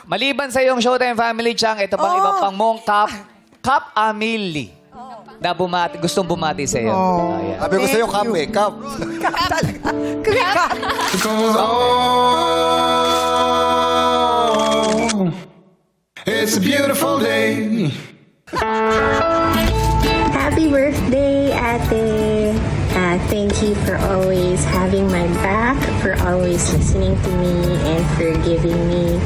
Maliban sa iyong Showtime Family, Chang, ito pang iba pang mong Kap Amili. Na gustong bumati sa iyo. Ayan. Sabi ko sa'yo, Kap eh. Kap. It's a beautiful day. Happy birthday, Ate. Thank you for always having my back, for always listening to me, and for giving me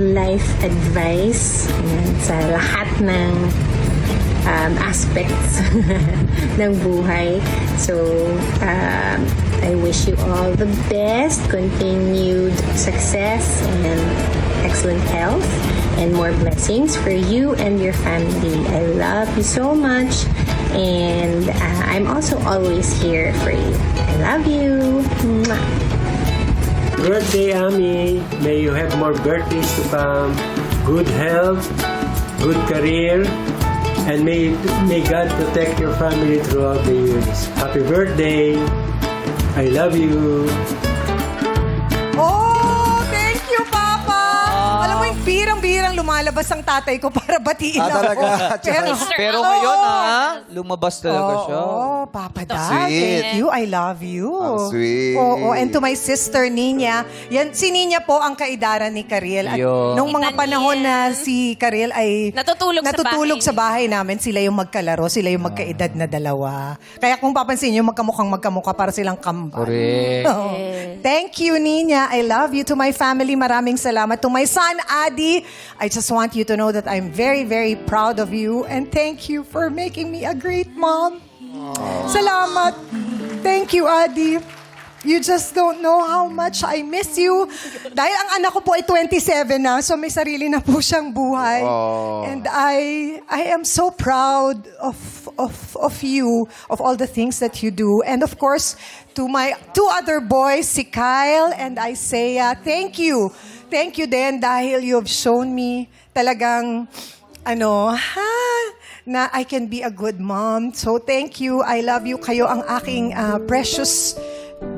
life advice sa lahat ng aspects ng buhay. So, I wish you all the best, continued success, and excellent health, and more blessings for you and your family. I love you so much, and I'm also always here for you. I love you. Mwah. Birthday, Ami. May you have more birthdays to come. Good health, good career, and may God protect your family throughout the years. Happy birthday. I love you. Oh, thank you, Papa. Alam mo, yung birang-birang lumalabas ang tatay ko para batiin ako. Talaga? Pero ngayon, lumabas talaga siya. Oh, Papa Dad, Sweet. thank you. I love you. Ang sweet. Oo, and to my sister, Ninya. Yan, si Ninya po ang kaidaran ni Kariel. At Yo. nung mga panahon na si Kariel ay Natutulog sa bahay namin, sila yung magkalaro, sila yung magkaedad na dalawa. Kaya kung papansin nyo, magkamukha para silang kambal. Correct. Oh. Thank you, Ninya. I love you. To my family, maraming salamat. To my son, Adi, I just want you to know that I'm very, very proud of you. And thank you for making me a great mom. Salamat. Thank you, Adi. You just don't know how much I miss you. Dahil ang anak ko po ay 27 na, so may sarili na po siyang buhay. And I am so proud of you, of all the things that you do. And of course, to my two other boys, si Kyle and Isaiah, thank you. Thank you din dahil you have shown me talagang, na I can be a good mom. So thank you. I love you. Kayo ang aking precious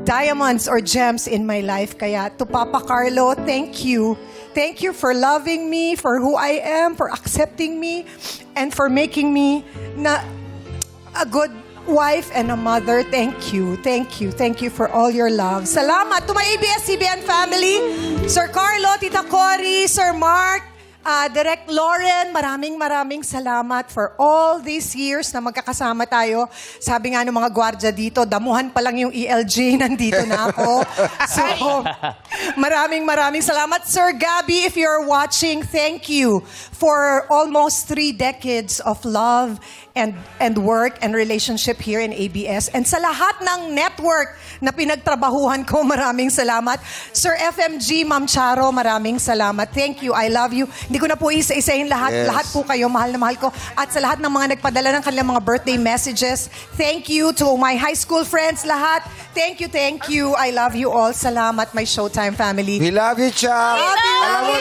diamonds or gems in my life. Kaya to Papa Carlo, thank you. Thank you for loving me, for who I am, for accepting me, and for making me a good wife and a mother. Thank you. Thank you. Thank you for all your love. Salamat to my ABS-CBN family. Sir Carlo, Tita Cory, Sir Mark, Direct Lauren, maraming salamat for all these years na magkakasama tayo. Sabi nga ng mga gwardya dito, damuhan pa lang yung ELJ, nandito na ako. So, maraming salamat. Sir Gabby, if you're watching, thank you for almost 3 decades of love and work and relationship here in ABS. And sa lahat ng network na pinagtrabahuhan ko, maraming salamat. Sir FMG, Ma'am Charo, maraming salamat. Thank you. I love you. Hindi ko na po isa-isahin lahat. Yes. Lahat po kayo, mahal na mahal ko. At sa lahat ng mga nagpadala ng kanilang mga birthday messages, thank you to my high school friends, lahat. Thank you. I love you all. Salamat, my Showtime family. We love you, Chang. Alam mo,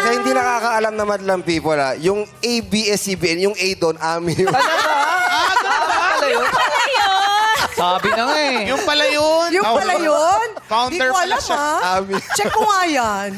Kaya hindi nakakaalam na madlang people, yung ABS-CBN, yung A doon, Ami yun. Sabi na nga eh. Yung pala yun. yung pala yun? Counter Di ko pala alam, siya. ha? Ami. Check ko nga yan.